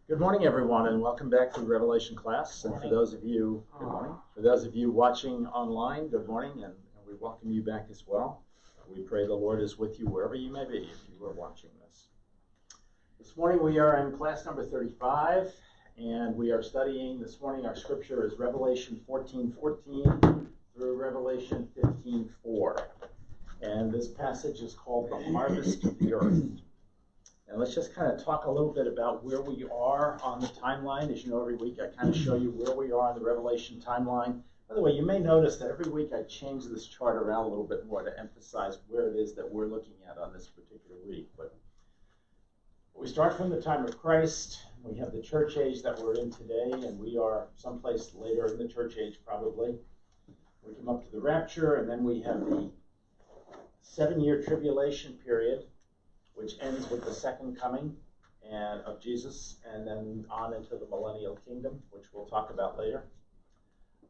Good morning, everyone, and welcome back to the Revelation class. And for those of you, good morning. For those of you watching online, good morning, and we welcome you back as well. We pray the Lord is with you wherever you may be if you are watching this. This morning we are in class number 35, and we are studying this morning. Our scripture is Revelation 14:14 through Revelation 15:4, and this passage is called the Harvest of the Earth. And let's just kind of talk a little bit about where we are on the timeline. As you know, every week I kind of show you where we are on the Revelation timeline. By the way, you may notice that every week I change this chart around a little bit more to emphasize where it is that we're looking at on this particular week. But we start from the time of Christ. We have the church age that we're in today, and we are someplace later in the church age probably. We come up to the rapture, and then we have the 7-year tribulation period, which ends with the second coming of Jesus, and then on into the millennial kingdom, which we'll talk about later.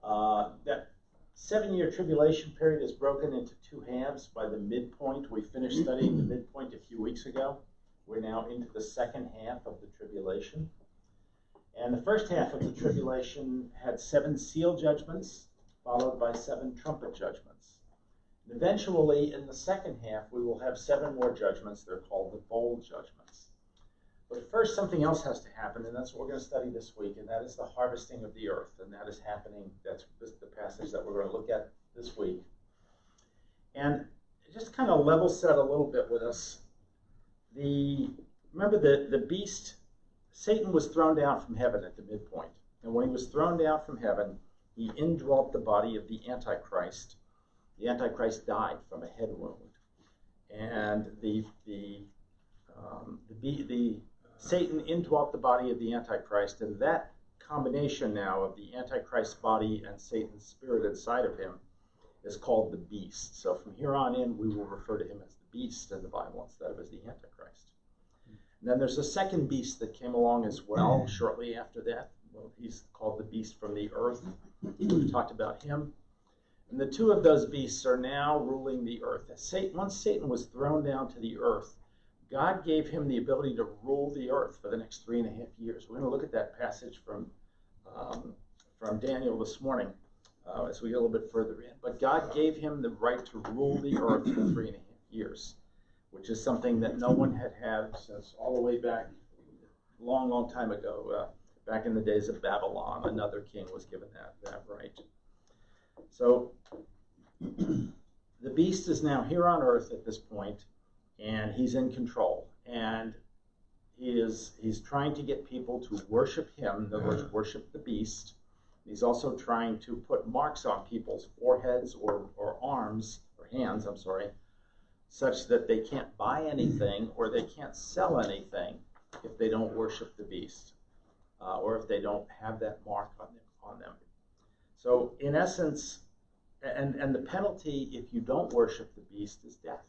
That 7-year tribulation period is broken into two halves by the midpoint. We finished studying the midpoint a few weeks ago. We're now into the second half of the tribulation. And the first half of the tribulation had 7 seal judgments, followed by 7 trumpet judgments. Eventually, in the second half, we will have 7 more judgments. They're called the bowl judgments. But first, something else has to happen, and that's what we're going to study this week, and that is the harvesting of the earth. And that is happening. That's the passage that we're going to look at this week. And just kind of level set a little bit with us. Remember the beast, Satan was thrown down from heaven at the midpoint. And when he was thrown down from heaven, he indwelt the body of the Antichrist. The Antichrist died from a head wound, and Satan indwelt the body of the Antichrist, and that combination now of the Antichrist's body and Satan's spirit inside of him is called the beast. So from here on in, we will refer to him as the beast in the Bible instead of as the Antichrist. And then there's a second beast that came along as well shortly after that. Well, he's called the beast from the earth. We've talked about him. And the two of those beasts are now ruling the earth. Once Satan was thrown down to the earth, God gave him the ability to rule the earth for the next 3.5 years. We're going to look at that passage from Daniel this morning as we get a little bit further in. But God gave him the right to rule the earth for 3.5 years, which is something that no one had since all the way back a long, long time ago. Back in the days of Babylon, another king was given that right. So the beast is now here on earth at this point, and he's in control. And he's trying to get people to worship him, in other words, worship the beast. He's also trying to put marks on people's foreheads or arms, or hands, such that they can't buy anything or they can't sell anything if they don't worship the beast, or if they don't have that mark on them. So in essence, and the penalty if you don't worship the beast is death.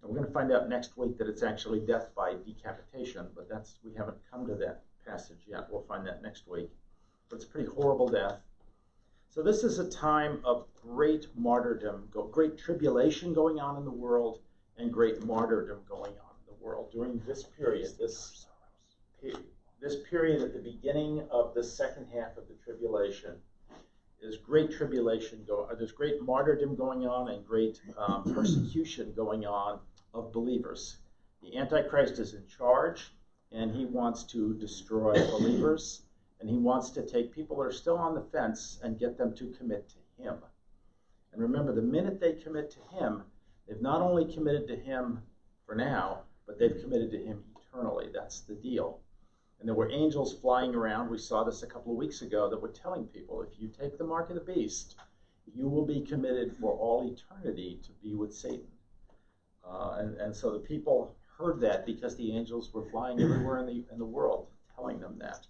And we're going to find out next week that it's actually death by decapitation, but we haven't come to that passage yet. We'll find that next week. But it's a pretty horrible death. So this is a time of great martyrdom, great tribulation going on in the world, and great martyrdom going on in the world during this period, this period at the beginning of the second half of the tribulation. There's great tribulation there's great martyrdom going on and great persecution going on of believers. The Antichrist is in charge, and he wants to destroy believers, and he wants to take people that are still on the fence and get them to commit to him. And remember, the minute they commit to him, they've not only committed to him for now, but they've committed to him eternally. That's the deal. And there were angels flying around. We saw this a couple of weeks ago that were telling people, if you take the mark of the beast, you will be committed for all eternity to be with Satan. And so the people heard that because the angels were flying everywhere in the world telling them that.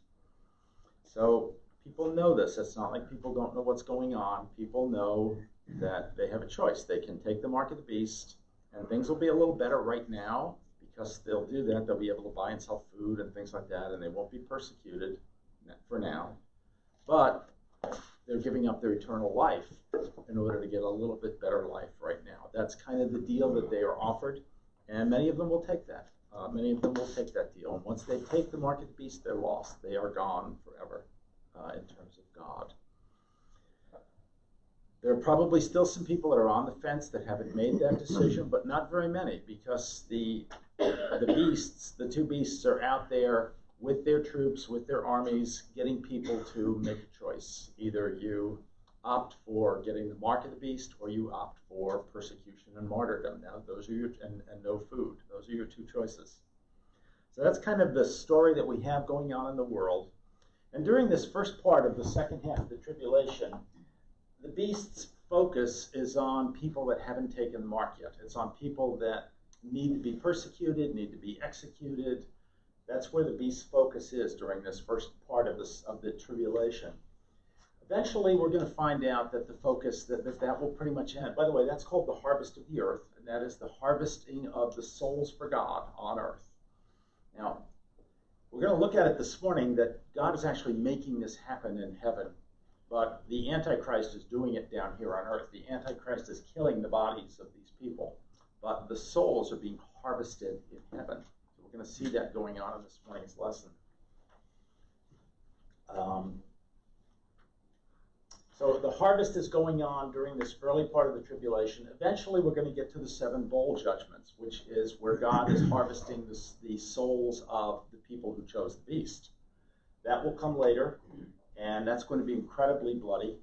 So people know this. It's not like people don't know what's going on. People know that they have a choice. They can take the mark of the beast, and things will be a little better right now. Because they'll do that, they'll be able to buy and sell food and things like that, and they won't be persecuted for now. But they're giving up their eternal life in order to get a little bit better life right now. That's kind of the deal that they are offered, and many of them will take that. Many of them will take that deal. And once they take the mark of the beast, they're lost. They are gone forever in terms of God. There are probably still some people that are on the fence that haven't made that decision, but not very many, because the two beasts are out there with their troops, with their armies, getting people to make a choice. Either you opt for getting the mark of the beast, or you opt for persecution and martyrdom. Now, those are your, and no food. Those are your two choices. So that's kind of the story that we have going on in the world. And during this first part of the second half of the tribulation, the beast's focus is on people that haven't taken the mark yet. It's on people that need to be persecuted, need to be executed. That's where the beast's focus is during this first part of the tribulation. Eventually, we're going to find out that the focus, that will pretty much end. By the way, that's called the harvest of the earth, and that is the harvesting of the souls for God on earth. Now, we're going to look at it this morning that God is actually making this happen in heaven. But the Antichrist is doing it down here on earth. The Antichrist is killing the bodies of these people. But the souls are being harvested in heaven. So we're going to see that going on in this morning's lesson. So the harvest is going on during this early part of the tribulation. Eventually, we're going to get to the 7 bowl judgments, which is where God is harvesting the souls of the people who chose the beast. That will come later. And that's going to be incredibly bloody,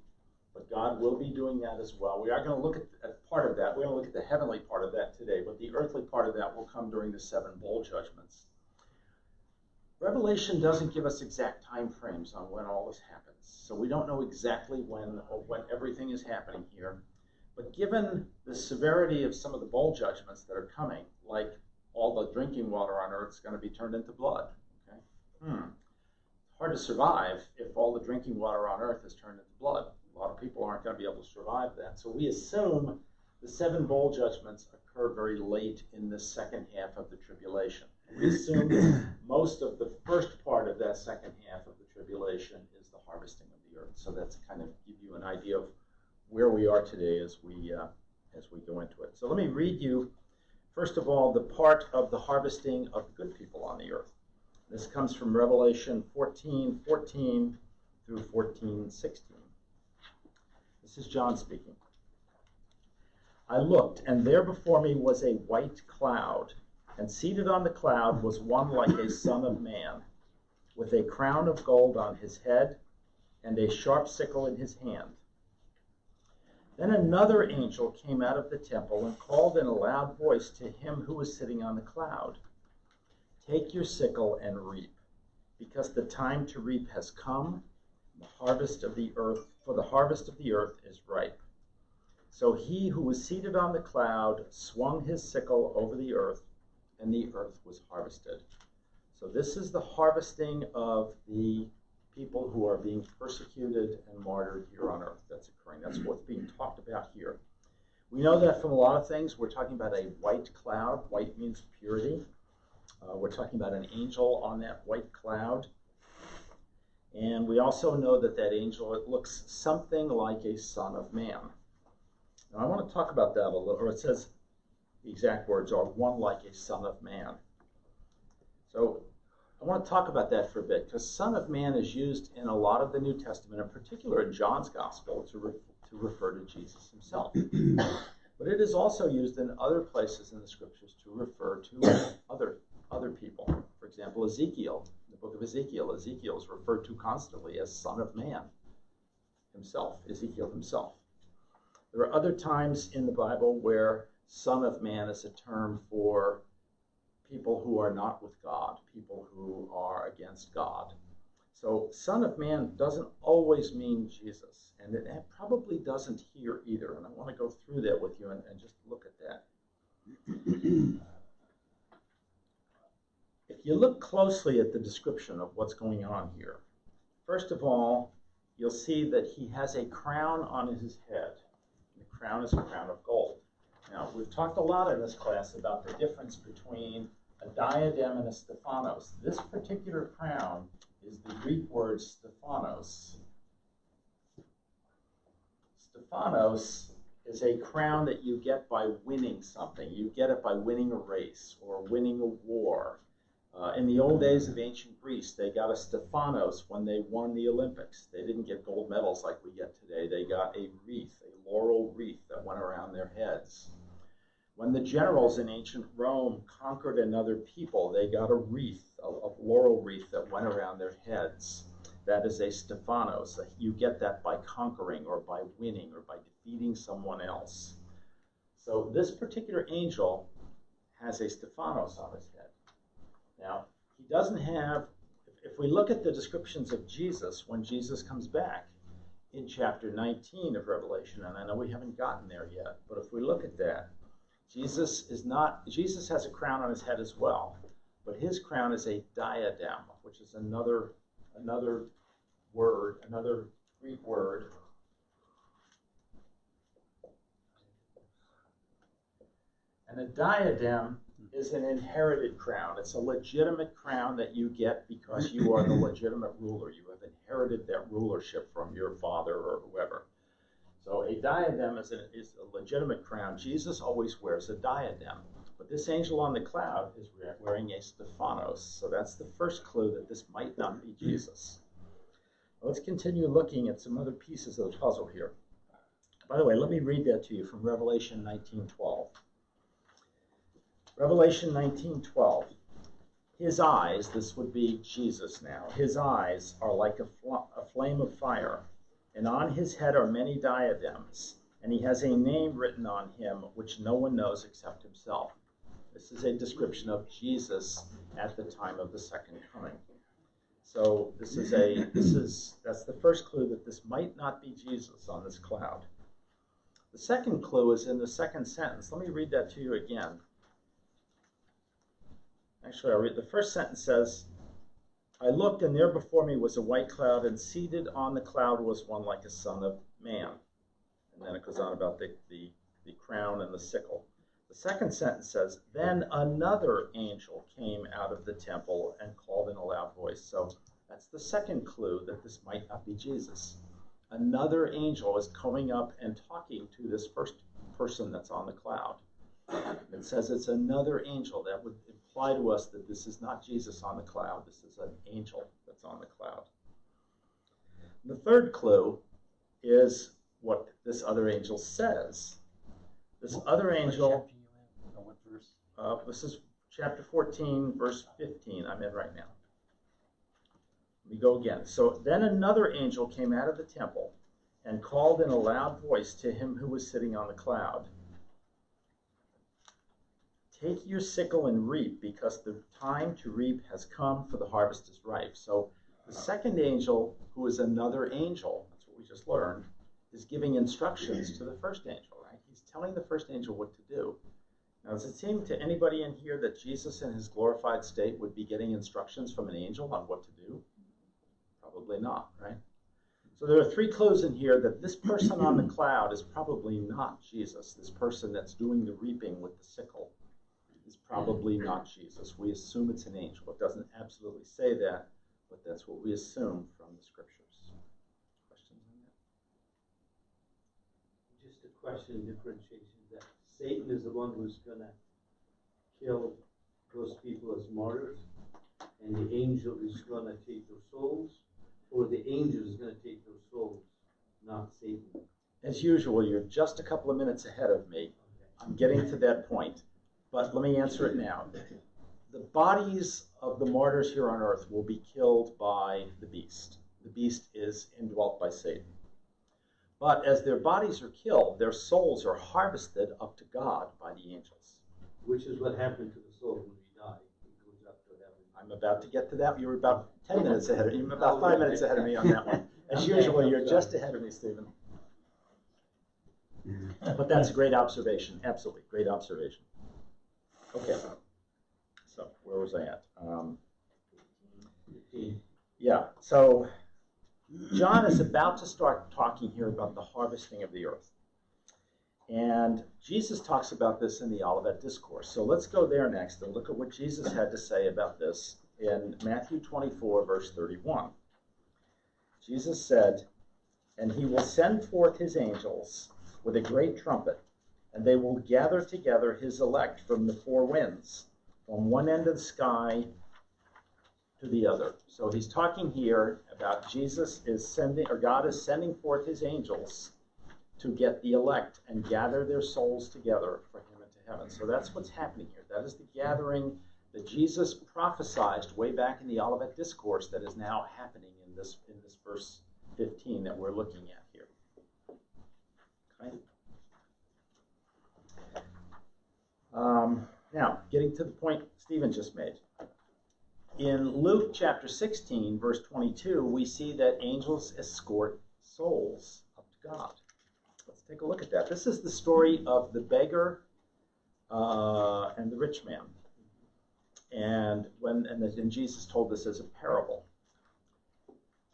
but God will be doing that as well. We are going to look at part of that. We're going to look at the heavenly part of that today, but the earthly part of that will come during the 7 bowl judgments. Revelation doesn't give us exact time frames on when all this happens, so we don't know exactly when everything is happening here. But given the severity of some of the bowl judgments that are coming, like all the drinking water on earth is going to be turned into blood. Okay? Hard to survive if all the drinking water on earth is turned into blood. A lot of people aren't going to be able to survive that. So we assume the 7 bowl judgments occur very late in the second half of the tribulation. We assume most of the first part of that second half of the tribulation is the harvesting of the earth. So that's kind of give you an idea of where we are today as we go into it. So let me read you, first of all, the part of the harvesting of the good people on the earth. This comes from Revelation 14:14 through 14:16. This is John speaking. I looked, and there before me was a white cloud, and seated on the cloud was one like a son of man, with a crown of gold on his head, and a sharp sickle in his hand. Then another angel came out of the temple and called in a loud voice to him who was sitting on the cloud, Take your sickle and reap, because the time to reap has come, the harvest of the earth, for the harvest of the earth is ripe. So he who was seated on the cloud swung his sickle over the earth, and the earth was harvested. So this is the harvesting of the people who are being persecuted and martyred here on earth that's occurring. That's what's being talked about here. We know that from a lot of things. We're talking about a white cloud. White means purity. We're talking about an angel on that white cloud. And we also know that that angel, it looks something like a son of man. Now I want to talk about that a little, or it says the exact words are one like a son of man. So I want to talk about that for a bit, because son of man is used in a lot of the New Testament, in particular in John's gospel, to refer to Jesus himself. But it is also used in other places in the scriptures to refer to other people. For example, Ezekiel, the book of Ezekiel. Ezekiel is referred to constantly as son of man himself, Ezekiel himself. There are other times in the Bible where son of man is a term for people who are not with God, people who are against God. So son of man doesn't always mean Jesus, and it probably doesn't here either. And I want to go through that with you and just look at that. If you look closely at the description of what's going on here, first of all, you'll see that he has a crown on his head. The crown is a crown of gold. Now, we've talked a lot in this class about the difference between a diadem and a Stephanos. This particular crown is the Greek word Stephanos. Stephanos is a crown that you get by winning something. You get it by winning a race or winning a war. In the old days of ancient Greece, they got a Stephanos when they won the Olympics. They didn't get gold medals like we get today. They got a wreath, a laurel wreath that went around their heads. When the generals in ancient Rome conquered another people, they got a wreath, a laurel wreath that went around their heads. That is a Stephanos. You get that by conquering or by winning or by defeating someone else. So this particular angel has a Stephanos on his head. Now, he doesn't have, if we look at the descriptions of Jesus when Jesus comes back in chapter 19 of Revelation, and I know we haven't gotten there yet, but if we look at that, Jesus has a crown on his head as well, but his crown is a diadem, which is another word, another Greek word. And a diadem is an inherited crown. It's a legitimate crown that you get because you are the legitimate ruler. You have inherited that rulership from your father or whoever. So a diadem is a legitimate crown. Jesus always wears a diadem. But this angel on the cloud is wearing a Stephanos. So that's the first clue that this might not be Jesus. Let's continue looking at some other pieces of the puzzle here. By the way, let me read that to you from Revelation 19:12. Revelation 19:12. His eyes, this would be Jesus now, his eyes are like a flame of fire, and on his head are many diadems, and he has a name written on him which no one knows except himself. This is a description of Jesus at the time of the second coming. So that's the first clue that this might not be Jesus on this cloud. The second clue is in the second sentence. Let me read that to you again. Actually, I'll read. The first sentence says, I looked, and there before me was a white cloud, and seated on the cloud was one like a son of man. And then it goes on about the crown and the sickle. The second sentence says, then another angel came out of the temple and called in a loud voice. So that's the second clue that this might not be Jesus. Another angel is coming up and talking to this first person that's on the cloud. It says it's another angel. That would imply to us that this is not Jesus on the cloud. This is an angel that's on the cloud. The third clue is what this other angel says. This other angel, what verse? This is chapter 14, verse 15 I'm in right now. Let me go again. So then another angel came out of the temple and called in a loud voice to him who was sitting on the cloud. Take your sickle and reap, because the time to reap has come, for the harvest is ripe. So the second angel, who is another angel, that's what we just learned, is giving instructions to the first angel, right? He's telling the first angel what to do. Now, does it seem to anybody in here that Jesus in his glorified state would be getting instructions from an angel on what to do? Probably not, right? So there are three clues in here that this person on the cloud is probably not Jesus. This person that's doing the reaping with the sickle is probably not Jesus. We assume it's an angel. It doesn't absolutely say that, but that's what we assume from the scriptures. Questions on that? Just a question of differentiation, that Satan is the one who's going to kill those people as martyrs, and the angel is going to take their souls, or the angel is going to take their souls, not Satan? As usual, you're just a couple of minutes ahead of me. I'm getting to that point. But let me answer it now. The bodies of the martyrs here on earth will be killed by the beast. The beast is indwelt by Satan. But as their bodies are killed, their souls are harvested up to God by the angels. Which is what happened to the soul when we die. It goes up to heaven. I'm about to get to that. You were about 10 minutes ahead of me. You're about 5 minutes ahead of me on that one. As usual, you're just ahead of me, Stephen. But that's a great observation. Absolutely, great observation. Okay, so where was I at? Yeah, so John is about to start talking here about the harvesting of the earth. And Jesus talks about this in the Olivet Discourse. So let's go there next and look at what Jesus had to say about this in Matthew 24, verse 31. Jesus said, and he will send forth his angels, with a great trumpet, and they will gather together his elect from the four winds, from one end of the sky to the other. So he's talking here about Jesus is sending, or God is sending forth his angels to get the elect and gather their souls together for him into heaven. So that's what's happening here. That is the gathering that Jesus prophesied way back in the Olivet Discourse that is now happening in this verse 15 that we're looking at here. Okay. Now, getting to the point Stephen just made. In Luke chapter 16, verse 22, we see that angels escort souls up to God. Let's take a look at that. This is the story of the beggar and the rich man. And Jesus told this as a parable.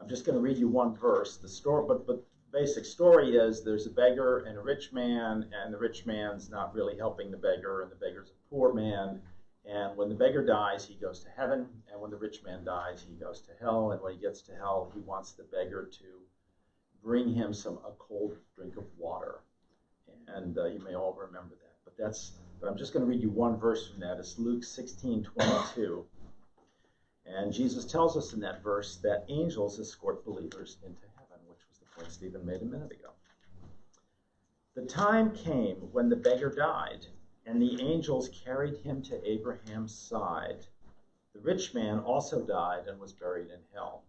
I'm just going to read you one verse. The story, but basic story is there's a beggar and a rich man, and the rich man's not really helping the beggar, and the beggar's a poor man. And when the beggar dies, he goes to heaven, and when the rich man dies, he goes to hell. And when he gets to hell, he wants the beggar to bring him a cold drink of water. And you may all remember that. But I'm just going to read you one verse from that. It's Luke 16:22. And Jesus tells us in that verse that angels escort believers into heaven, which was the point Stephen made a minute ago. The time came when the beggar died, and the angels carried him to Abraham's side. The rich man also died and was buried in hell.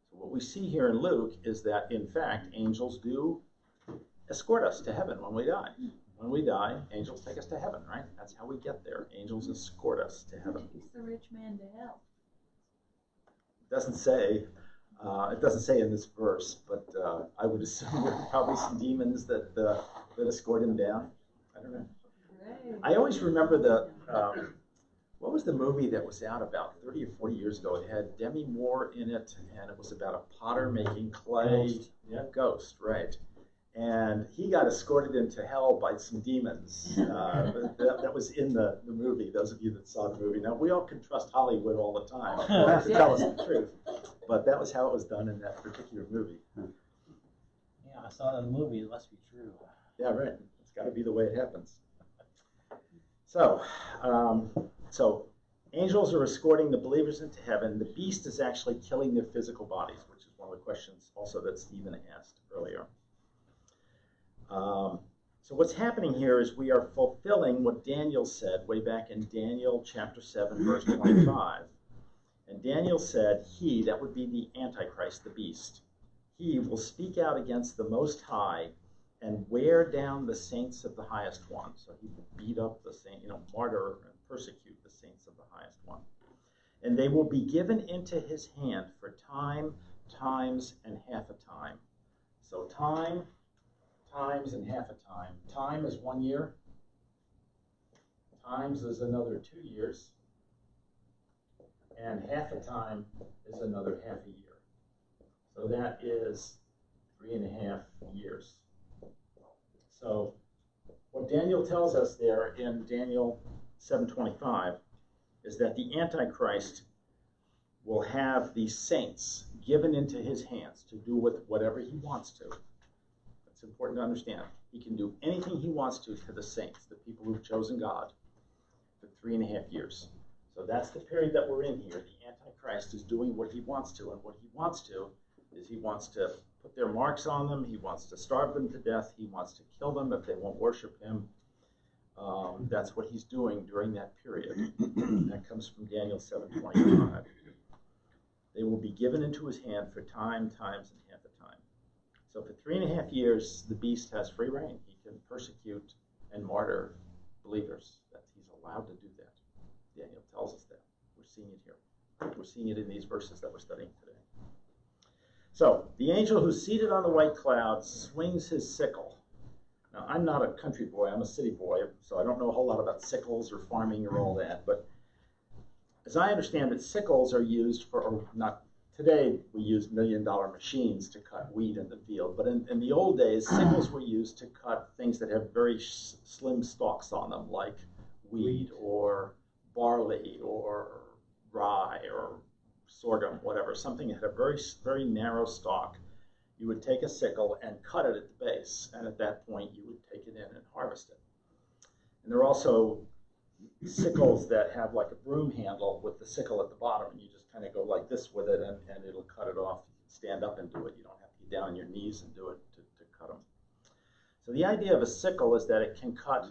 So what we see here in Luke is that, in fact, angels do escort us to heaven when we die. When we die, angels take us to heaven, right? That's how we get there. Angels escort us to heaven. Who takes the rich man to hell? It doesn't say in this verse, but I would assume there are probably some demons that escort him down. I don't know. Right. I always remember what was the movie that was out about 30 or 40 years ago? It had Demi Moore in it, and it was about a potter making clay. Ghost. Yeah. Ghost, right. And he got escorted into hell by some demons. That was in the movie, those of you that saw the movie. Now, we all can trust Hollywood all the time to tell us the truth. But that was how it was done in that particular movie. Yeah, I saw it in the movie. It must be true. Yeah, right. It's got to be the way it happens. So angels are escorting the believers into heaven. The beast is actually killing their physical bodies, which is one of the questions also that Stephen asked earlier. So what's happening here is we are fulfilling what Daniel said way back in Daniel chapter 7, verse 25. And Daniel said, he, that would be the Antichrist, the beast, he will speak out against the Most High and wear down the saints of the highest one. So he will beat up the saint, martyr and persecute the saints of the highest one. And they will be given into his hand for time, times, and half a time. So time, times, and half a time. Time is 1 year. Times is another 2 years. And half a time is another half a year. So that is 3.5 years. So what Daniel tells us there in Daniel 7:25 is that the Antichrist will have the saints given into his hands to do with whatever he wants to. It's important to understand. He can do anything he wants to the saints, the people who've chosen God, for 3.5 years. So that's the period that we're in here. The Antichrist is doing what he wants to, and what he wants to is he wants to put their marks on them. He wants to starve them to death. He wants to kill them if they won't worship him. That's what he's doing during that period. That comes from Daniel 7:25. They will be given into his hand for time, times, and half a time. So for 3.5 years, the beast has free reign. He can persecute and martyr believers. He's allowed to do that. Daniel tells us that. We're seeing it here. We're seeing it in these verses that we're studying today. So, the angel who's seated on the white cloud swings his sickle. Now, I'm not a country boy, I'm a city boy, so I don't know a whole lot about sickles or farming or all that, but as I understand it, sickles are used for, or not, today we use $1 million machines to cut wheat in the field, but in the old days, sickles were used to cut things that have very slim stalks on them, like wheat or barley or rye or sorghum, whatever, something that had a very, very narrow stalk. you would take a sickle and cut it at the base, and at that point you would take it in and harvest it. And there are also sickles that have like a broom handle with the sickle at the bottom, and you just kind of go like this with it, and it'll cut it off. You can stand up and do it. You don't have to get down on your knees and do it to cut them. So the idea of a sickle is that it can cut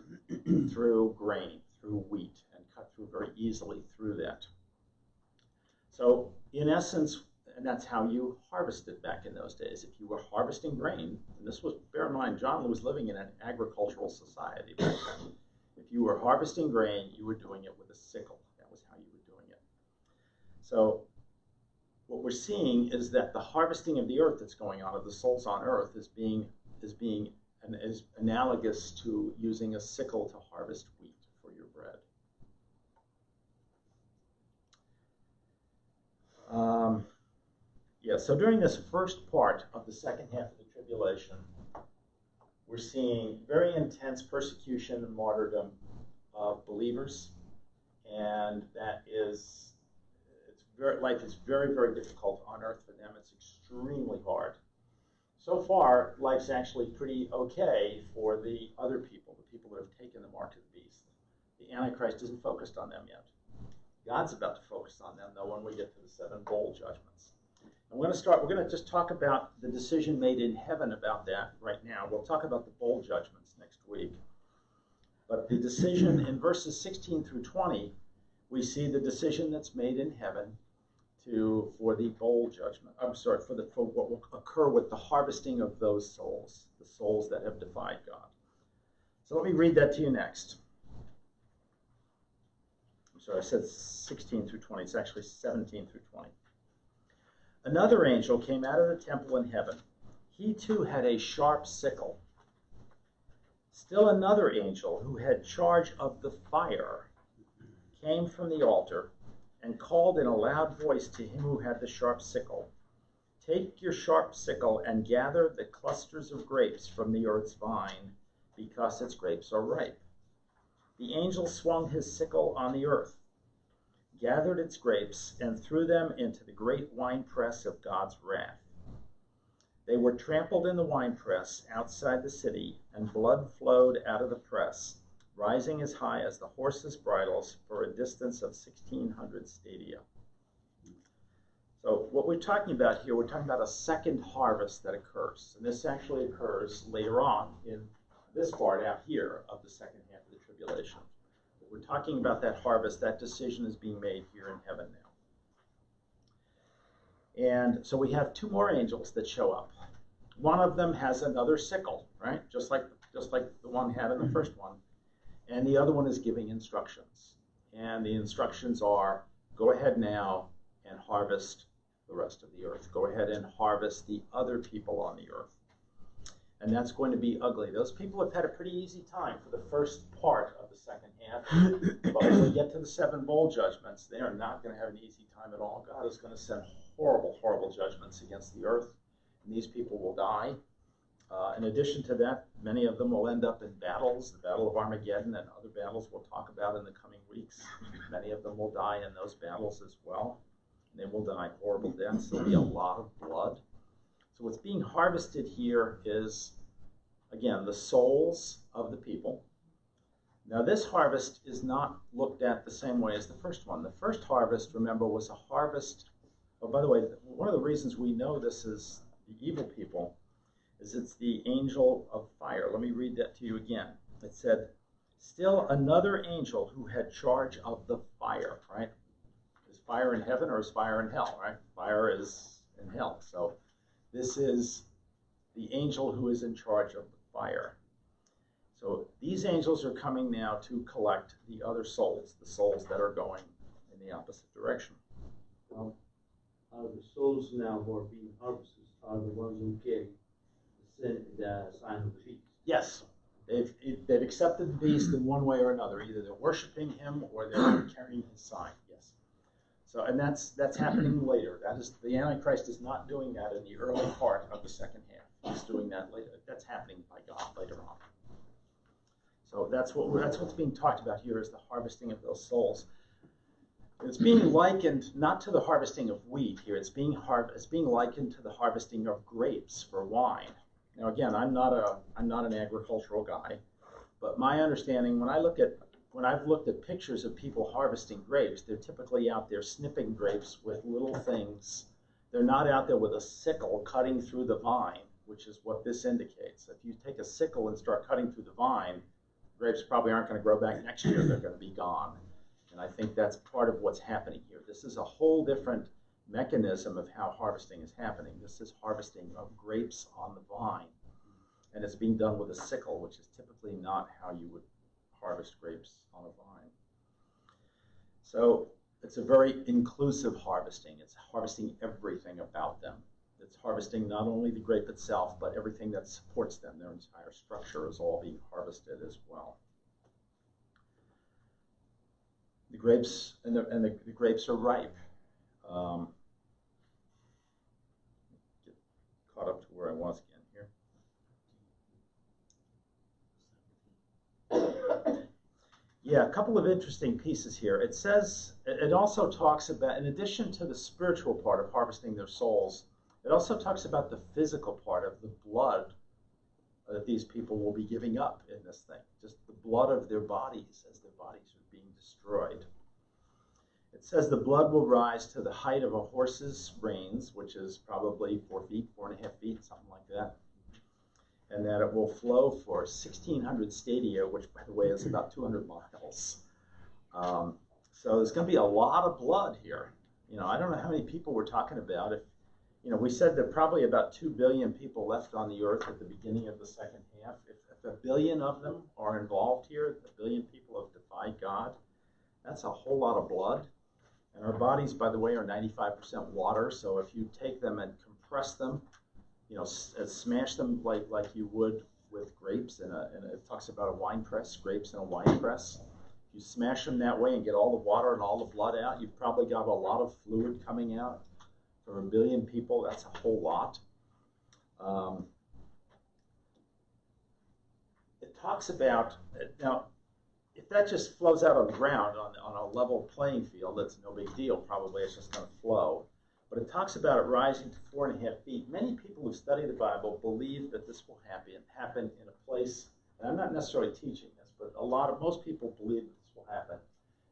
through grain, through wheat, and cut through very easily through that. So in essence, and that's how you harvested back in those days. If you were harvesting grain, and this was, bear in mind, John was living in an agricultural society back then. If you were harvesting grain, you were doing it with a sickle. That was how you were doing it. So what we're seeing is that the harvesting of the earth that's going on, of the souls on earth, is analogous to using a sickle to harvest wheat for your bread. So during this first part of the second half of the tribulation, we're seeing very intense persecution and martyrdom of believers, and life is very, very difficult on earth for them. It's extremely hard. So far, life's actually pretty okay for the other people, the people that have taken the mark of the beast. The Antichrist isn't focused on them yet. God's about to focus on them, though, when we get to the 7 bowl judgments. And we're going to just talk about the decision made in heaven about that right now. We'll talk about the bowl judgments next week. But the decision in verses 16 through 20, we see the decision that's made in heaven for the bowl judgment. For what will occur with the harvesting of those souls, the souls that have defied God. So let me read that to you next. I'm sorry, I said 16 through 20. It's actually 17 through 20. Another angel came out of the temple in heaven. He too had a sharp sickle. Still another angel who had charge of the fire came from the altar and called in a loud voice to him who had the sharp sickle, "Take your sharp sickle and gather the clusters of grapes from the earth's vine, because its grapes are ripe." The angel swung his sickle on the earth, gathered its grapes, and threw them into the great winepress of God's wrath. They were trampled in the winepress outside the city, and blood flowed out of the press, rising as high as the horses' bridles for a distance of 1,600 stadia. So what we're talking about here, we're talking about a second harvest that occurs. And this actually occurs later on in this part out here of the second half of the tribulation. But we're talking about that harvest. That decision is being made here in heaven now. And so we have 2 more angels that show up. One of them has another sickle, right? Just like the one had in the first one. And the other one is giving instructions. And the instructions are, go ahead now and harvest the rest of the earth. Go ahead and harvest the other people on the earth. And that's going to be ugly. Those people have had a pretty easy time for the first part of the second half. But when we get to the 7 bowl judgments, they are not going to have an easy time at all. God is going to send horrible, horrible judgments against the earth. And these people will die. In addition to that, many of them will end up in battles, the Battle of Armageddon and other battles we'll talk about in the coming weeks. Many of them will die in those battles as well. And they will die horrible deaths. There'll be a lot of blood. So what's being harvested here is, again, the souls of the people. Now this harvest is not looked at the same way as the first one. The first harvest, remember, was a harvest. Oh, by the way, one of the reasons we know this is the evil people is it's the angel of fire. Let me read that to you again. It said, still another angel who had charge of the fire, right? Is fire in heaven or is fire in hell, right? Fire is in hell. So this is the angel who is in charge of the fire. So these angels are coming now to collect the other souls, the souls that are going in the opposite direction. Are the souls now who are being harvested are the ones who carry the sign of the beast? Yes. They've accepted the beast in one way or another. Either they're worshiping him or they're carrying his sign. Yes. So, and that's happening later. The Antichrist is not doing that in the early part of the second half. He's doing that later. That's happening by God later on. So that's what's being talked about here is the harvesting of those souls. It's being likened not to the harvesting of wheat here. It's being likened to the harvesting of grapes for wine. Now, again, I'm not an agricultural guy, but my understanding when I've looked at pictures of people harvesting grapes, they're typically out there snipping grapes with little things. They're not out there with a sickle cutting through the vine, which is what this indicates. If you take a sickle and start cutting through the vine, grapes probably aren't going to grow back next year. They're going to be gone. And I think that's part of what's happening here. This is a whole different mechanism of how harvesting is happening. This is harvesting of grapes on the vine. And it's being done with a sickle, which is typically not how you would harvest grapes on a vine. So it's a very inclusive harvesting. It's harvesting everything about them. It's harvesting not only the grape itself, but everything that supports them. Their entire structure is all being harvested as well. The grapes the grapes are ripe. Get caught up to where I was again here. Yeah, a couple of interesting pieces here. It says, it also talks about, in addition to the spiritual part of harvesting their souls, it also talks about the physical part of the blood that these people will be giving up in this thing. Just the blood of their bodies as their bodies are being destroyed. It says the blood will rise to the height of a horse's reins, which is probably 4 feet, 4.5 feet, something like that. And that it will flow for 1,600 stadia, which, by the way, is about 200 miles. So there's going to be a lot of blood here. I don't know how many people we're talking about. If we said there are probably about 2 billion people left on the earth at the beginning of the second half. If 1 billion of them are involved here, 1 billion people have defied God, that's a whole lot of blood. And our bodies, by the way, are 95% water. So if you take them and compress them, smash them like you would with grapes, and it talks about a wine press, grapes in a wine press. If you smash them that way and get all the water and all the blood out, you've probably got a lot of fluid coming out. For 1 billion people, that's a whole lot. It talks about, now, if that just flows out on the ground on a level playing field, that's no big deal. Probably it's just going to flow. But it talks about it rising to 4.5 feet. Many people who study the Bible believe that this will happen in a place, and I'm not necessarily teaching this, but most people believe that this will happen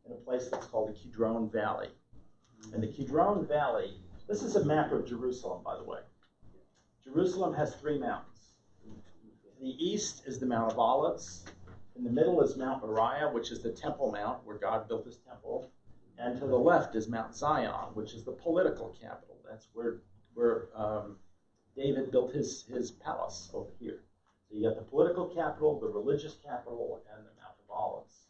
in a place that's called the Kidron Valley. And the Kidron Valley, this is a map of Jerusalem, by the way. Jerusalem has 3 mountains. To the east is the Mount of Olives. In the middle is Mount Moriah, which is the Temple Mount where God built his temple. And to the left is Mount Zion, which is the political capital. That's where David built his palace over here. So you got the political capital, the religious capital, and the Mount of Olives.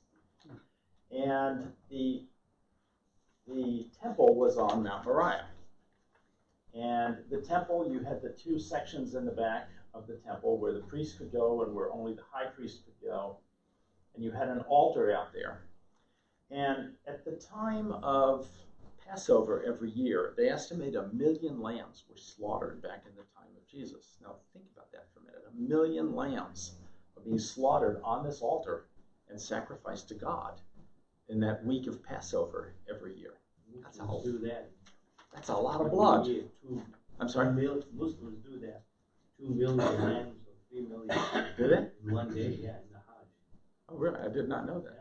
And the temple was on Mount Moriah. And the temple, you had the 2 sections in the back of the temple where the priest could go and where only the high priest could go. And you had an altar out there. And at the time of Passover every year, they estimate 1 million lambs were slaughtered back in the time of Jesus. Now think about that for a minute. 1 million lambs are being slaughtered on this altar and sacrificed to God in that week of Passover every year. That's a lot of blood. I'm sorry? Muslims do that. 2 million lambs or 3 million. Do they? In one day, yeah, in the Hajj. Oh, really? I did not know that.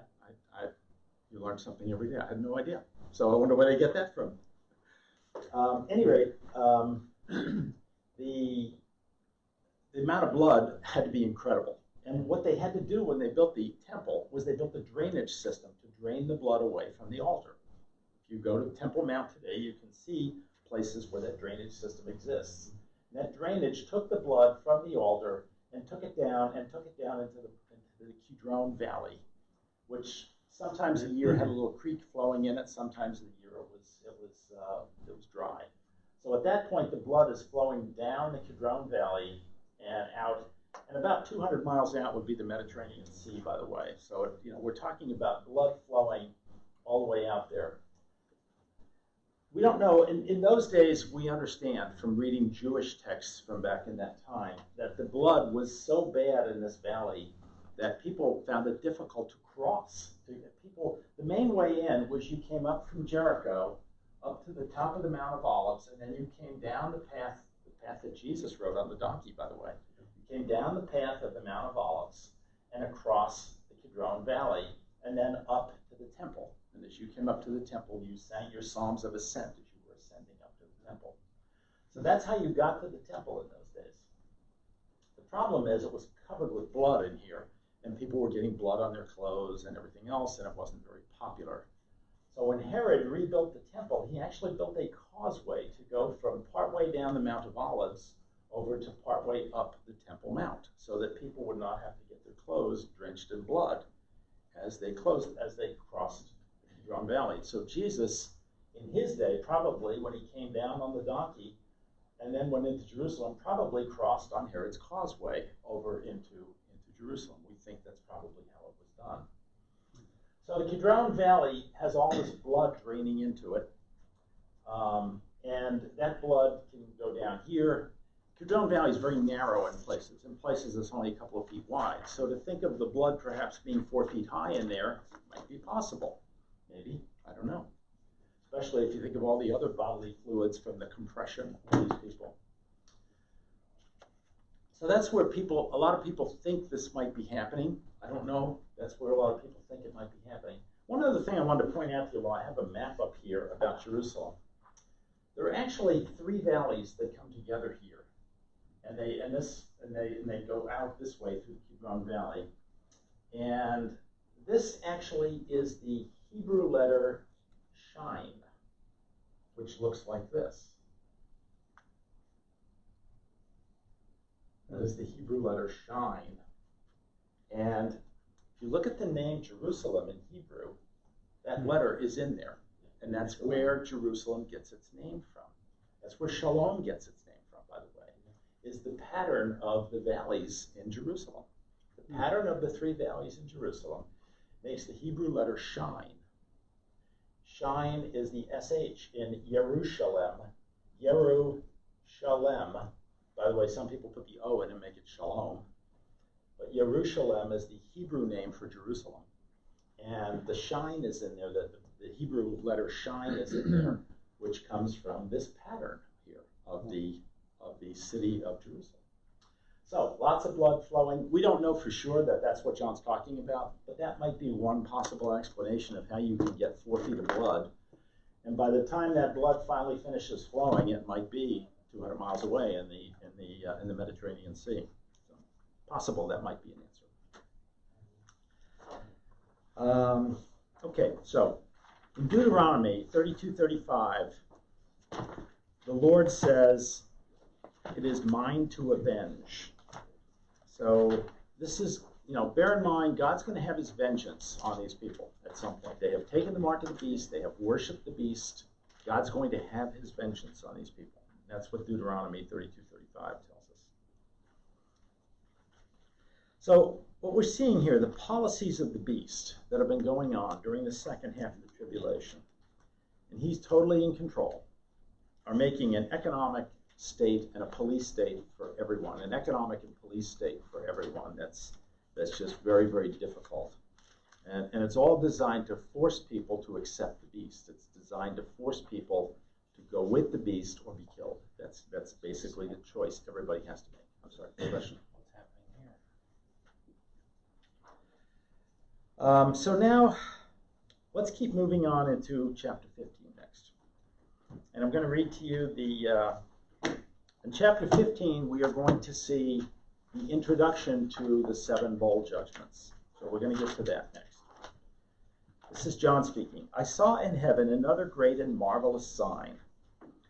You learn something every day. I had no idea. So I wonder where they get that from. Anyway, the amount of blood had to be incredible. And what they had to do when they built the temple was they built a drainage system to drain the blood away from the altar. If you go to Temple Mount today, you can see places where that drainage system exists. And that drainage took the blood from the altar and took it down into the Kidron Valley, which sometimes a year had a little creek flowing in it. Sometimes the year it was dry. So at that point, the blood is flowing down the Kidron Valley and out. And about 200 miles out would be the Mediterranean Sea, by the way. So we're talking about blood flowing all the way out there. We don't know. In those days, we understand from reading Jewish texts from back in that time that the blood was so bad in this valley that people found it difficult to cross. The main way in was you came up from Jericho up to the top of the Mount of Olives, and then you came down the path that Jesus rode on the donkey, by the way. You came down the path of the Mount of Olives and across the Kidron Valley, and then up to the temple. And as you came up to the temple, you sang your psalms of ascent as you were ascending up to the temple. So that's how you got to the temple in those days. The problem is it was covered with blood in here, and people were getting blood on their clothes and everything else, and it wasn't very popular. So when Herod rebuilt the temple, he actually built a causeway to go from partway down the Mount of Olives over to partway up the Temple Mount, so that people would not have to get their clothes drenched in blood as they crossed the Kidron Valley. So Jesus, in his day, probably when he came down on the donkey and then went into Jerusalem, probably crossed on Herod's causeway over into Jerusalem. We think that's probably how it was done. So the Kidron Valley has all this blood draining into it, and that blood can go down here. Kidron Valley is very narrow in places. In places it's only a couple of feet wide. So to think of the blood perhaps being 4 feet high in there might be possible. Maybe, I don't know. Especially if you think of all the other bodily fluids from the compression of these people. So that's where a lot of people think this might be happening. I don't know. That's where a lot of people think it might be happening. One other thing I wanted to point out to you, while I have a map up here about Jerusalem. There are actually 3 valleys that come together here, and they go out this way through the Kidron Valley. And this actually is the Hebrew letter Shine, which looks like this. That is the Hebrew letter Shine. And if you look at the name Jerusalem in Hebrew, that letter is in there. And that's where Jerusalem gets its name from. That's where Shalom gets its name from, by the way, is the pattern of the valleys in Jerusalem. The pattern of the 3 valleys in Jerusalem makes the Hebrew letter Shine. Shine is the SH in Yerushalem. Yerushalem. By the way, some people put the O in and make it Shalom. But Yerushalem is the Hebrew name for Jerusalem. And the shine is in there, the Hebrew letter shine is in there, which comes from this pattern here of the city of Jerusalem. So lots of blood flowing. We don't know for sure that that's what John's talking about, but that might be one possible explanation of how you can get 4 feet of blood. And by the time that blood finally finishes flowing, it might be 200 miles away in the Mediterranean Sea. So possible that might be an answer. Okay, so in Deuteronomy 32:35, the Lord says, "It is mine to avenge." So this is, bear in mind, God's going to have his vengeance on these people at some point. They have taken the mark of the beast. They have worshipped the beast. God's going to have his vengeance on these people. That's what Deuteronomy 32:35 tells us. So what we're seeing here, the policies of the beast that have been going on during the second half of the tribulation, and he's totally in control, are making an economic state and a police state for everyone, an economic and police state for everyone that's just very, very difficult. And it's all designed to force people to accept the beast. It's designed to force people to go with the beast or be killed. That's basically the choice everybody has to make. I'm sorry, question. What's happening here? So now, let's keep moving on into chapter 15 next. And I'm going to read to you in chapter 15, we are going to see the introduction to the 7 bowl judgments. So we're going to get to that next. This is John speaking. "I saw in heaven another great and marvelous sign,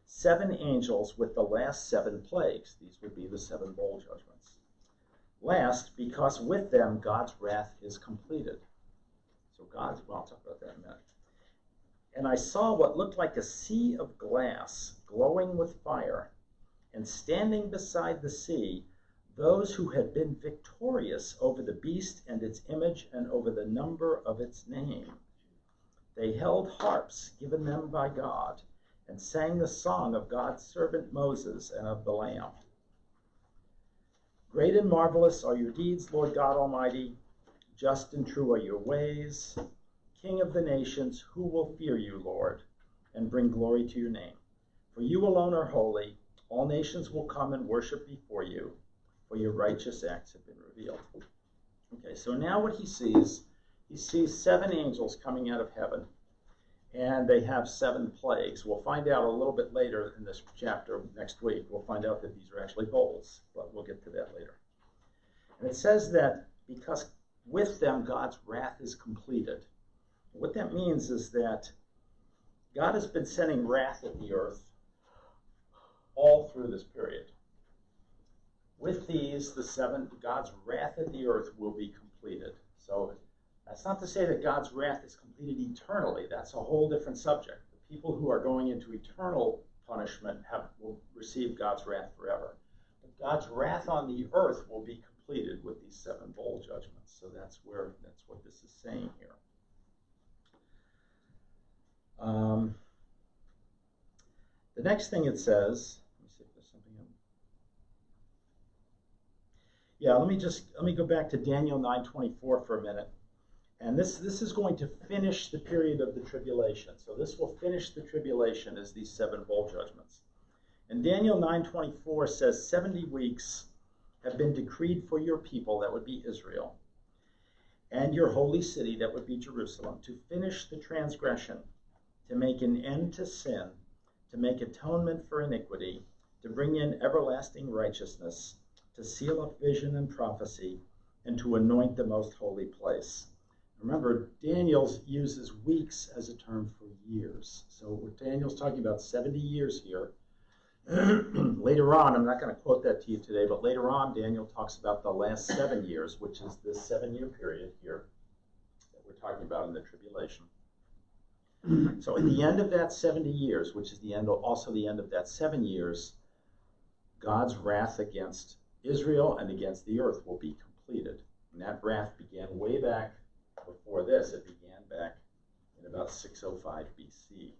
7 angels with the last 7 plagues." These would be the 7 bowl judgments. "Last, because with them God's wrath is completed." So I'll talk about that in a minute. "And I saw what looked like a sea of glass glowing with fire, and standing beside the sea, those who had been victorious over the beast and its image and over the number of its name. They held harps given them by God, and sang the song of God's servant Moses and of the Lamb. Great and marvelous are your deeds, Lord God Almighty. just and true are your ways. King of the nations, who will fear you, Lord, and bring glory to your name? For you alone are holy. All nations will come and worship before you, for your righteous acts have been revealed. Okay, so now what he sees 7 angels coming out of heaven, and they have 7 plagues. We'll find out a little bit later in this chapter next week. We'll find out that these are actually bowls, but we'll get to that later. And it says that because with them God's wrath is completed. What that means is that God has been sending wrath at the earth all through this period. With these, the 7, God's wrath at the earth will be completed. So that's not to say that God's wrath is completed eternally. That's a whole different subject. The people who are going into eternal punishment will receive God's wrath forever. But God's wrath on the earth will be completed with these 7 bowl judgments. So that's what this is saying here. The next thing it says, let me see if there's something else. Yeah, let me go back to Daniel 9:24 for a minute. And this is going to finish the period of the tribulation. So this will finish the tribulation as these 7 bowl judgments. And Daniel 9:24 says 70 weeks have been decreed for your people, that would be Israel, and your holy city, that would be Jerusalem, to finish the transgression, to make an end to sin, to make atonement for iniquity, to bring in everlasting righteousness, to seal up vision and prophecy, and to anoint the most holy place. Remember, Daniel uses weeks as a term for years. So Daniel's talking about 70 years here. Later on, I'm not going to quote that to you today, but later on, Daniel talks about the last 7 years, which is this 7-year period here that we're talking about in the tribulation. So at the end of that 70 years, which is also the end of that 7 years, God's wrath against Israel and against the earth will be completed. And that wrath began way back before this. It began back in about 605 BC,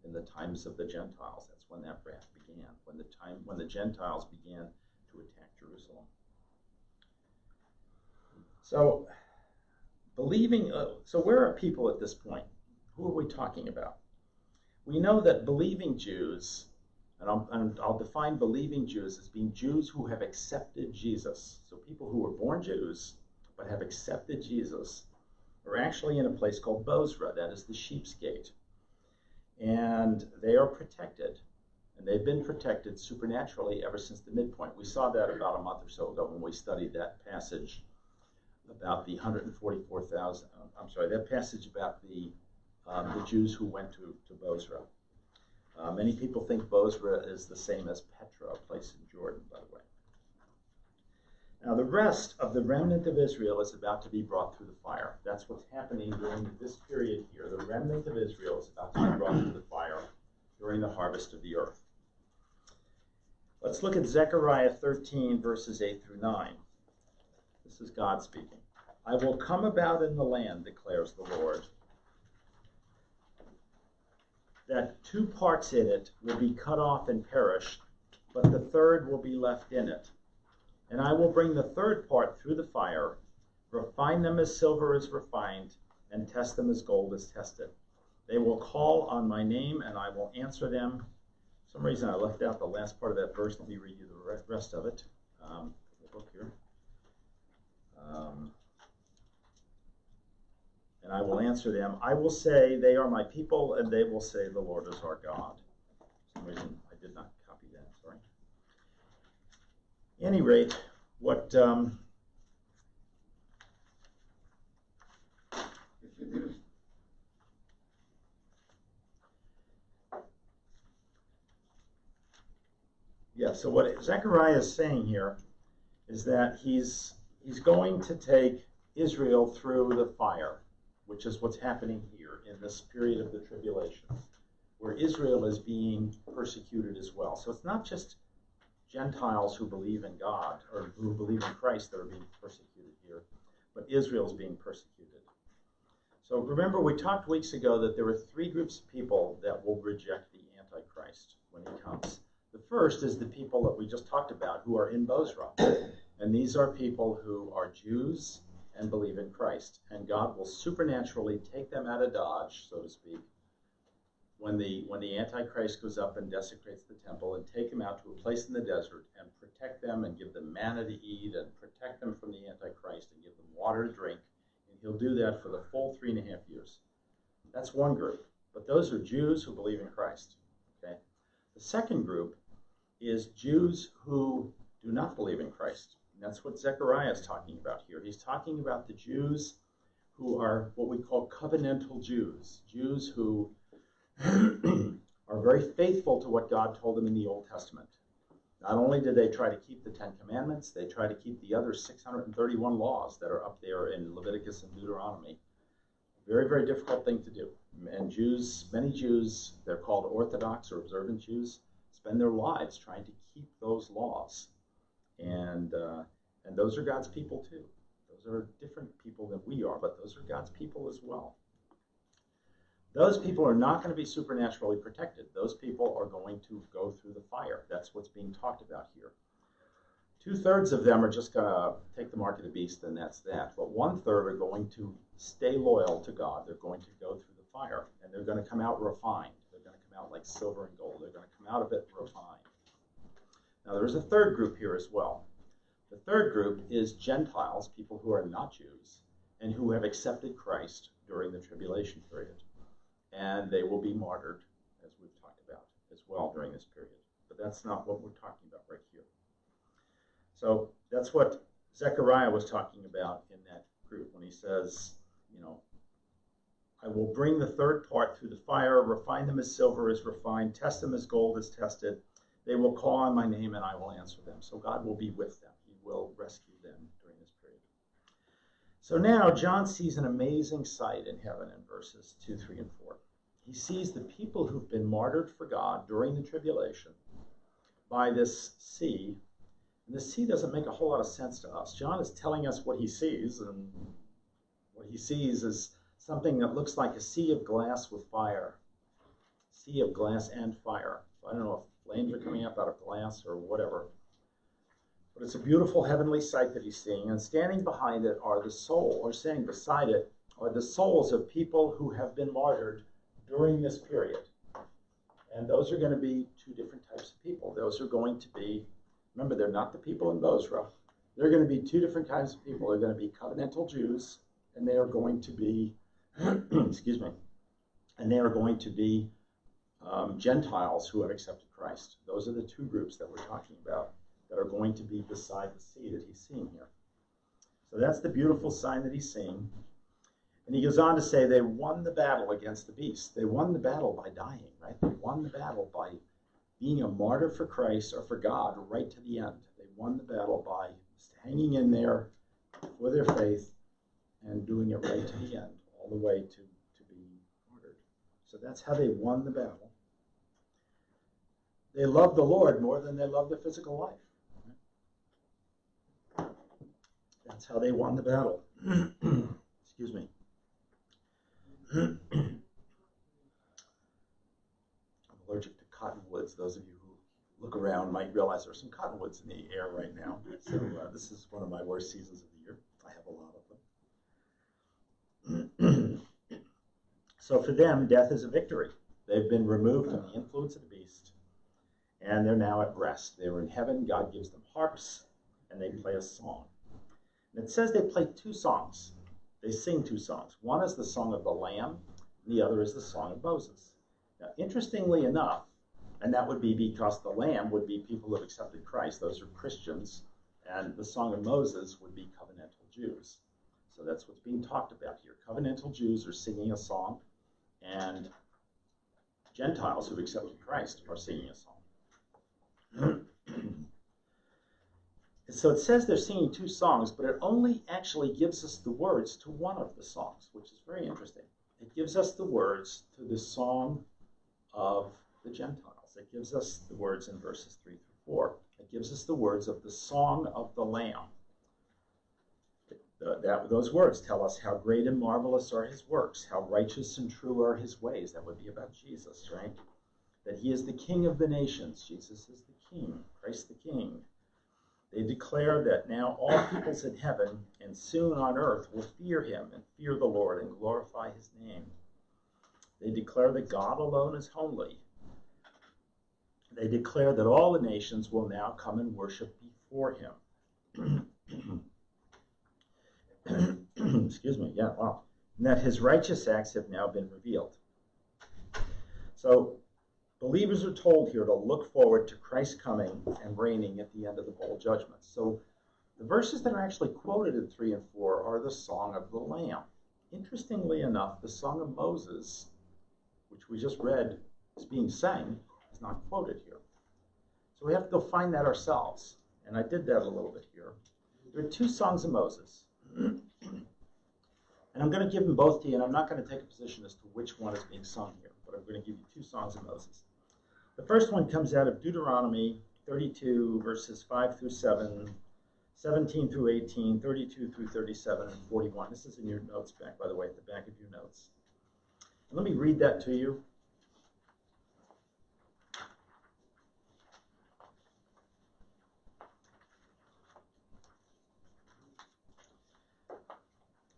in the times of the Gentiles. That's when that wrath began, when the Gentiles began to attack Jerusalem. So so where are people at this point? Who are we talking about? We know that believing Jews, and I'll define believing Jews as being Jews who have accepted Jesus. So people who were born Jews but have accepted Jesus are actually in a place called Bozrah, that is the Sheep's Gate. And they are protected, and they've been protected supernaturally ever since the midpoint. We saw that about a month or so ago when we studied that passage about the 144,000, that passage about the Jews who went to Bozrah. Many people think Bozrah is the same as Petra, a place in Jordan, by the way. Now, the rest of the remnant of Israel is about to be brought through the fire. That's what's happening during this period here. The remnant of Israel is about to be brought through the fire during the harvest of the earth. Let's look at Zechariah 13, verses 8 through 9. This is God speaking. I will come about in the land, declares the Lord, that 2 parts in it will be cut off and perish, but the third will be left in it. And I will bring the third part through the fire, refine them as silver is refined, and test them as gold is tested. They will call on my name, and I will answer them. For some reason, I left out the last part of that verse. Let me read you the rest of it. The book here. And I will answer them. I will say, they are my people, and they will say, the Lord is our God. For some reason, I did not copy that. Sorry. At any rate, what so what Zechariah is saying here is that he's going to take Israel through the fire, which is what's happening here in this period of the tribulation, where Israel is being persecuted as well. So it's not just Gentiles who believe in God or who believe in Christ that are being persecuted here, but Israel's being persecuted. So remember, we talked weeks ago that there were 3 groups of people that will reject the Antichrist when he comes. The first is the people that we just talked about who are in Bozrah. And these are people who are Jews and believe in Christ. And God will supernaturally take them out of Dodge, so to speak, when the Antichrist goes up and desecrates the temple, and take them out to a place in the desert and protect them and give them manna to eat and protect them from the Antichrist and give them water to drink. And he'll do that for the full 3.5 years. That's one group. But those are Jews who believe in Christ. Okay? The second group is Jews who do not believe in Christ. And that's what Zechariah is talking about here. He's talking about the Jews who are what we call covenantal Jews. Jews who are very faithful to what God told them in the Old Testament. Not only did they try to keep the 10 Commandments, they try to keep the other 631 laws that are up there in Leviticus and Deuteronomy. Very, very difficult thing to do. And Jews, many Jews, they're called Orthodox or observant Jews, spend their lives trying to keep those laws. And those are God's people too. Those are different people than we are, but those are God's people as well. Those people are not going to be supernaturally protected. Those people are going to go through the fire. That's what's being talked about here. 2/3 of them are just going to take the mark of the beast, and that's that. But 1/3 are going to stay loyal to God. They're going to go through the fire, and they're going to come out refined. They're going to come out like silver and gold. They're going to come out of it refined. Now, there's a third group here as well. The third group is Gentiles, people who are not Jews, and who have accepted Christ during the tribulation period. And they will be martyred, as we've talked about as well during this period. But that's not what we're talking about right here. So that's what Zechariah was talking about in that group when he says, you know, I will bring the third part through the fire, refine them as silver is refined, test them as gold is tested. They will call on my name and I will answer them. So God will be with them. He will rescue them during this period. So now John sees an amazing sight in heaven in verses 2, 3, and 4. He sees the people who've been martyred for God during the tribulation by this sea. And the sea doesn't make a whole lot of sense to us. John is telling us what he sees, and what he sees is something that looks like a sea of glass with fire. Sea of glass and fire. So I don't know if flames are coming up out of glass or whatever. But it's a beautiful heavenly sight that he's seeing. And standing behind it are the soul, or standing beside it are the souls of people who have been martyred during this period. And those are going to be two different types of people. Those are going to be, remember, they're not the people in Bozrah. They're going to be two different kinds of people. They're going to be covenantal Jews, and they are going to be, excuse me, and they are going to be Gentiles who have accepted Christ. Those are the two groups that we're talking about that are going to be beside the sea that he's seeing here. So that's the beautiful sign that he's seeing. And he goes on to say they won the battle against the beast. They won the battle by dying, right? They won the battle by being a martyr for Christ or for God right to the end. They won the battle by hanging in there for their faith and doing it right to the end, all the way to be martyred. So that's how they won the battle. They loved the Lord more than they loved their physical life. That's how they won the battle. Excuse me. I'm allergic to cottonwoods. Those of you who look around might realize there's some cottonwoods in the air right now. So this is one of my worst seasons of the year. I have a lot of them. So for them, death is a victory. They've been removed from the influence of the beast, and they're now at rest. They were in heaven. God gives them harps, and they play a song. And it says they play two songs. They sing two songs. One is the song of the Lamb, and the other is the song of Moses. Now, interestingly enough, and that would be because the Lamb would be people who have accepted Christ. Those are Christians. And the song of Moses would be covenantal Jews. So that's what's being talked about here. Covenantal Jews are singing a song, and Gentiles who have accepted Christ are singing a song. So it says they're singing two songs, but it only actually gives us the words to one of the songs, which is very interesting. It gives us the words to the song of the Gentiles. It gives us the words in verses 3 through 4. It gives us the words of the song of the Lamb. Those words tell us how great and marvelous are his works, how righteous and true are his ways. That would be about Jesus, right? That he is the King of the nations. Jesus is the King, Christ the King. They declare that now all peoples in heaven and soon on earth will fear him and fear the Lord and glorify his name. They declare that God alone is holy. They declare that all the nations will now come and worship before him. Excuse me, yeah, wow. And that his righteous acts have now been revealed. So believers are told here to look forward to Christ coming and reigning at the end of the bowl judgment. So the verses that are actually quoted in 3 and 4 are the Song of the Lamb. Interestingly enough, the Song of Moses, which we just read is being sang, is not quoted here. So we have to go find that ourselves. And I did that a little bit here. There are 2 songs of Moses. And I'm going to give them both to you, and I'm not going to take a position as to which one is being sung here, but I'm going to give you 2 songs of Moses. The first one comes out of Deuteronomy 32, verses 5 through 7, 17 through 18, 32 through 37, and 41. This is in your notes back, by the way, at the back of your notes. And let me read that to you.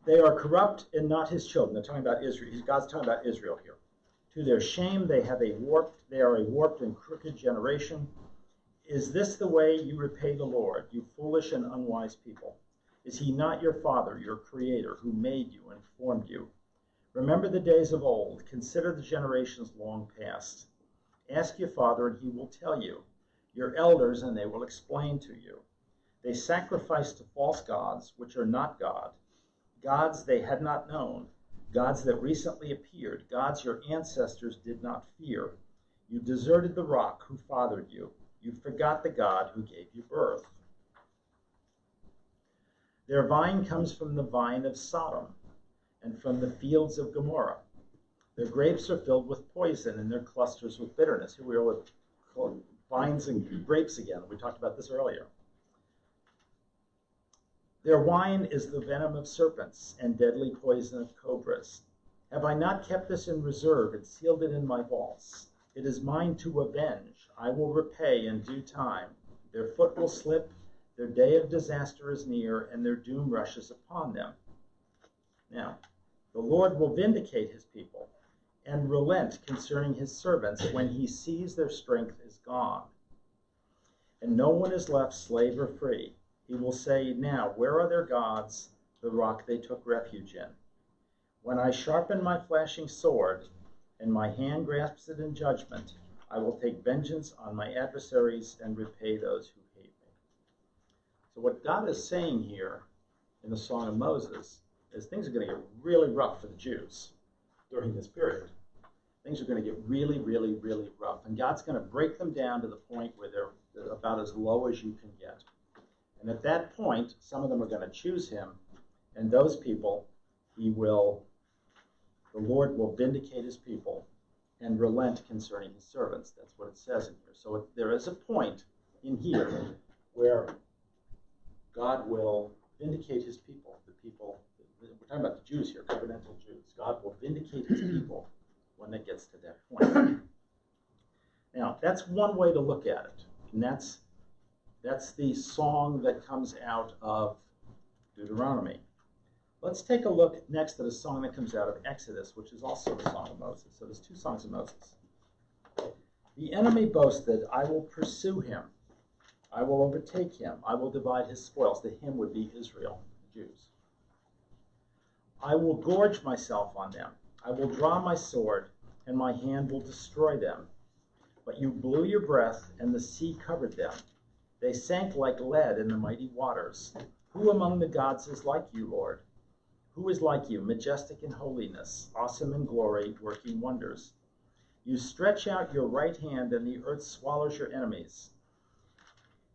They are corrupt and not his children. They're talking about Israel. God's talking about Israel here. To their shame, they are a warped and crooked generation. Is this the way you repay the Lord, you foolish and unwise people? Is he not your father, your creator, who made you and formed you? Remember the days of old. Consider the generations long past. Ask your father, and he will tell you. Your elders, and they will explain to you. They sacrifice to false gods, which are not God. Gods they had not known, gods that recently appeared, gods your ancestors did not fear. You deserted the rock who fathered you. You forgot the God who gave you birth. Their vine comes from the vine of Sodom and from the fields of Gomorrah. Their grapes are filled with poison and their clusters with bitterness. Here we are with vines and grapes again. We talked about this earlier. Their wine is the venom of serpents and deadly poison of cobras. Have I not kept this in reserve and sealed it in my vaults? It is mine to avenge. I will repay in due time. Their foot will slip, their day of disaster is near, and their doom rushes upon them. Now, the Lord will vindicate his people and relent concerning his servants when he sees their strength is gone, and no one is left slave or free. He will say, now, where are their gods, the rock they took refuge in? When I sharpen my flashing sword, and my hand grasps it in judgment, I will take vengeance on my adversaries and repay those who hate me. So what God is saying here in the Song of Moses is things are going to get really rough for the Jews during this period. Things are going to get really, really, really rough. And God's going to break them down to the point where they're about as low as you can get. And at that point, some of them are going to choose him, and those people, the Lord will vindicate his people and relent concerning his servants. That's what it says in here. So there is a point in here where God will vindicate his people. We're talking about the Jews here, covenantal Jews. God will vindicate his people when it gets to that point. Now, that's one way to look at it, and that's the song that comes out of Deuteronomy. Let's take a look next at a song that comes out of Exodus, which is also the Song of Moses. So there's 2 songs of Moses. The enemy boasted, I will pursue him. I will overtake him. I will divide his spoils. The him would be Israel, the Jews. I will gorge myself on them. I will draw my sword, and my hand will destroy them. But you blew your breath, and the sea covered them. They sank like lead in the mighty waters. Who among the gods is like you, Lord? Who is like you, majestic in holiness, awesome in glory, working wonders? You stretch out your right hand, and the earth swallows your enemies.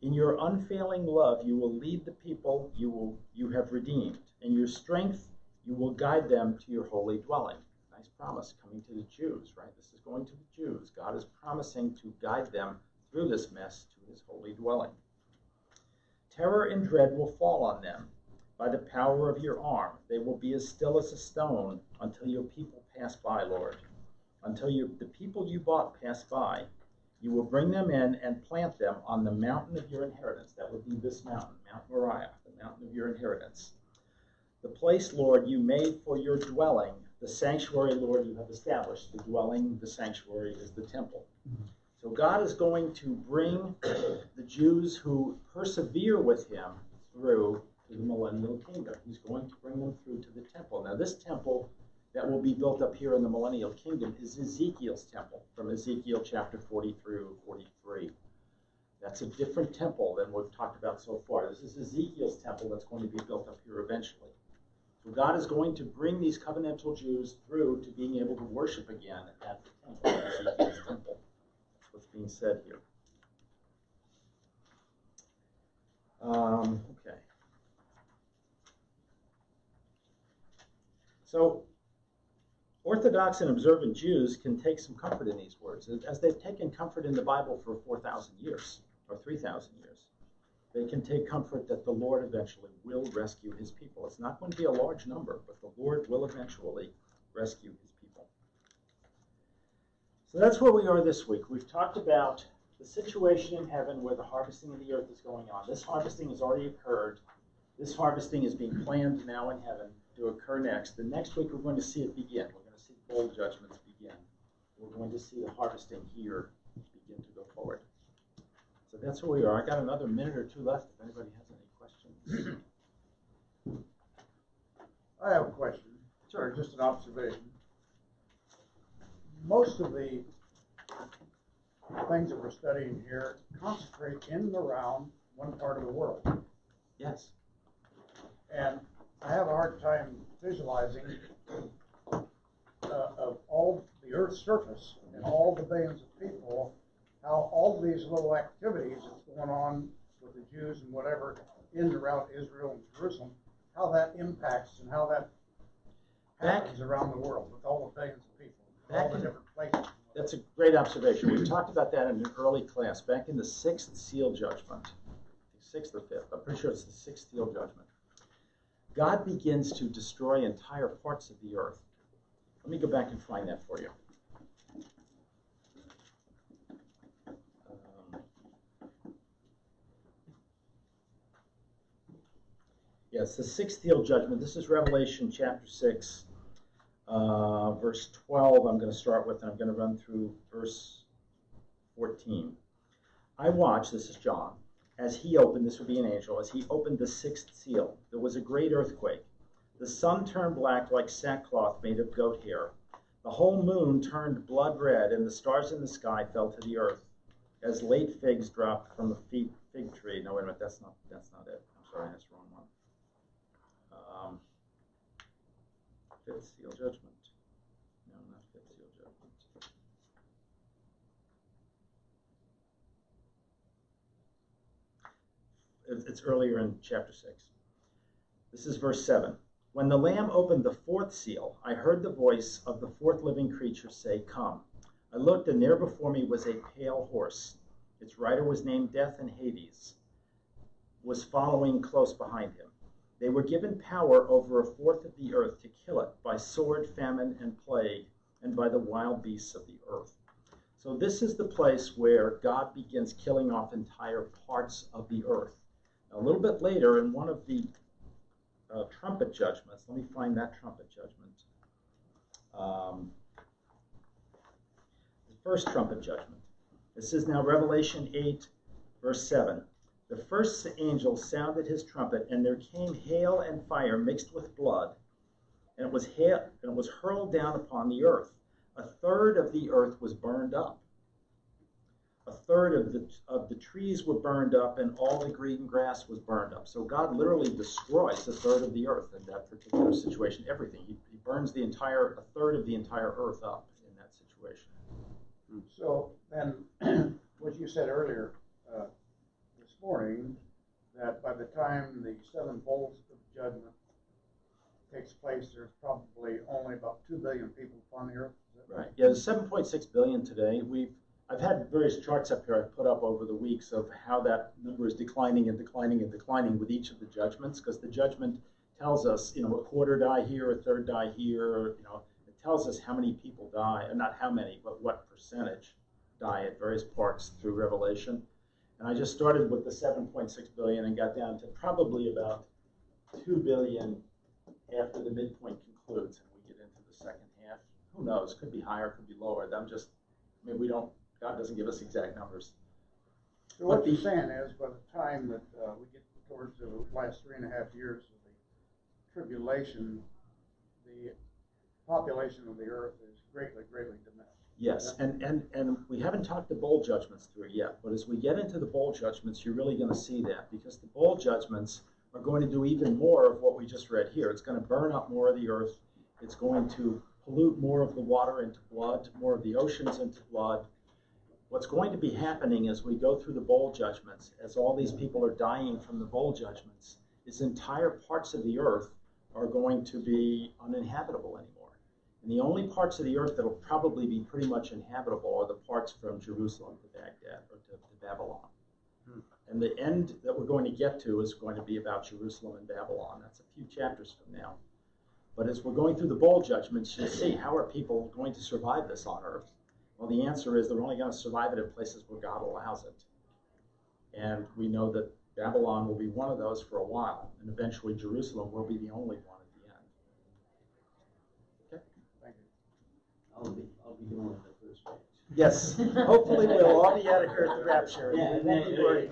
In your unfailing love, you will lead the people you have redeemed. In your strength, you will guide them to your holy dwelling. Nice promise coming to the Jews, right? This is going to the Jews. God is promising to guide them through this mess to his holy dwelling. Terror and dread will fall on them by the power of your arm. They will be as still as a stone until your people pass by, Lord. Until the people you bought pass by. You will bring them in and plant them on the mountain of your inheritance. That would be this mountain, Mount Moriah, the mountain of your inheritance. The place, Lord, you made for your dwelling, the sanctuary, Lord, you have established. The dwelling, the sanctuary, is the temple. So God is going to bring the Jews who persevere with him through to the millennial kingdom. He's going to bring them through to the temple. Now, this temple that will be built up here in the millennial kingdom is Ezekiel's temple, from Ezekiel chapter 40 through 43. That's a different temple than we've talked about so far. This is Ezekiel's temple that's going to be built up here eventually. So God is going to bring these covenantal Jews through to being able to worship again at the temple, Ezekiel's temple. That's what's being said here. Okay. So, Orthodox and observant Jews can take some comfort in these words, as they've taken comfort in the Bible for 4,000 years, or 3,000 years. They can take comfort that the Lord eventually will rescue his people. It's not going to be a large number, but the Lord will eventually rescue his people. So that's where we are this week. We've talked about the situation in heaven where the harvesting of the earth is going on. This harvesting has already occurred. This harvesting is being planned now in heaven to occur next. The next week we're going to see it begin. We're going to see the bowl judgments begin. We're going to see the harvesting here begin to go forward. So that's where we are. I got another minute or two left if anybody has any questions. I have a question, or just an observation. Most of the things that we're studying here concentrate in and around one part of the world. Yes. And I have a hard time visualizing of all the Earth's surface and all the billions of people, how all these little activities that's going on with the Jews and whatever in and around Israel and Jerusalem, how that impacts and how that happens around the world with all the billions of people, all the different places. That's a great observation. We talked about that in an early class, back in the sixth seal judgment. Sixth or fifth, I'm pretty sure it's the sixth seal judgment. God begins to destroy entire parts of the earth. Let me go back and find that for you. Yes, the sixth seal judgment. This is Revelation chapter 6, verse 12. I'm going to start with, and I'm going to run through verse 14. I watched, this is John, as he opened, this would be an angel, as he opened the sixth seal. There was a great earthquake. The sun turned black like sackcloth made of goat hair. The whole moon turned blood red, and the stars in the sky fell to the earth, as late figs dropped from a fig tree. No, wait a minute, that's not it. I'm sorry, that's the wrong one. Fifth seal judgment. No, not fifth seal judgment. It's earlier in chapter 6. This is verse 7. When the Lamb opened the fourth seal, I heard the voice of the fourth living creature say, "Come." I looked, and there before me was a pale horse. Its rider was named Death, and Hades was following close behind him. They were given power over a fourth of the earth to kill it by sword, famine, and plague, and by the wild beasts of the earth. So this is the place where God begins killing off entire parts of the earth. Now, a little bit later, in one of the trumpet judgments, let me find that trumpet judgment. The first trumpet judgment. This is now Revelation 8, verse 7. The first angel sounded his trumpet, and there came hail and fire mixed with blood, and it was hurled down upon the earth. A third of the earth was burned up. A third of the trees were burned up, and all the green grass was burned up. So God literally destroys a third of the earth in that particular situation. Everything. He burns a third of the entire earth up in that situation. So then, what you said earlier this morning, that by the time the seven bowls of judgment takes place, there's probably only about 2 billion people upon the earth. Right. Yeah, there's 7.6 billion today. I've had various charts up here I've put up over the weeks of how that number is declining and declining and declining with each of the judgments, because the judgment tells us, a quarter die here, a third die here, it tells us how many people die, and not how many, but what percentage die at various parts through Revelation. And I just started with the 7.6 billion and got down to probably about 2 billion after the midpoint concludes and we get into the second half. Who knows? Could be higher, could be lower. God doesn't give us exact numbers. So what you're saying is, by the time that we get towards the last 3.5 years of the tribulation, the population of the earth is greatly, greatly diminished. Yes, and we haven't talked the bowl judgments through yet, but as we get into the bowl judgments, you're really going to see that, because the bowl judgments are going to do even more of what we just read here. It's going to burn up more of the earth. It's going to pollute more of the water into blood, more of the oceans into blood. What's going to be happening as we go through the bowl judgments, as all these people are dying from the bowl judgments, is entire parts of the earth are going to be uninhabitable anymore. And the only parts of the earth that will probably be pretty much inhabitable are the parts from Jerusalem to Baghdad or to Babylon. And the end that we're going to get to is going to be about Jerusalem and Babylon. That's a few chapters from now. But as we're going through the bowl judgments, you'll see, how are people going to survive this on earth? Well, the answer is they're only going to survive it in places where God allows it. And we know that Babylon will be one of those for a while, and eventually Jerusalem will be the only one at the end. Okay? Thank you. I'll be doing the first page. Yes. Hopefully we'll all be out of here at the rapture. Yeah, We won't be worried.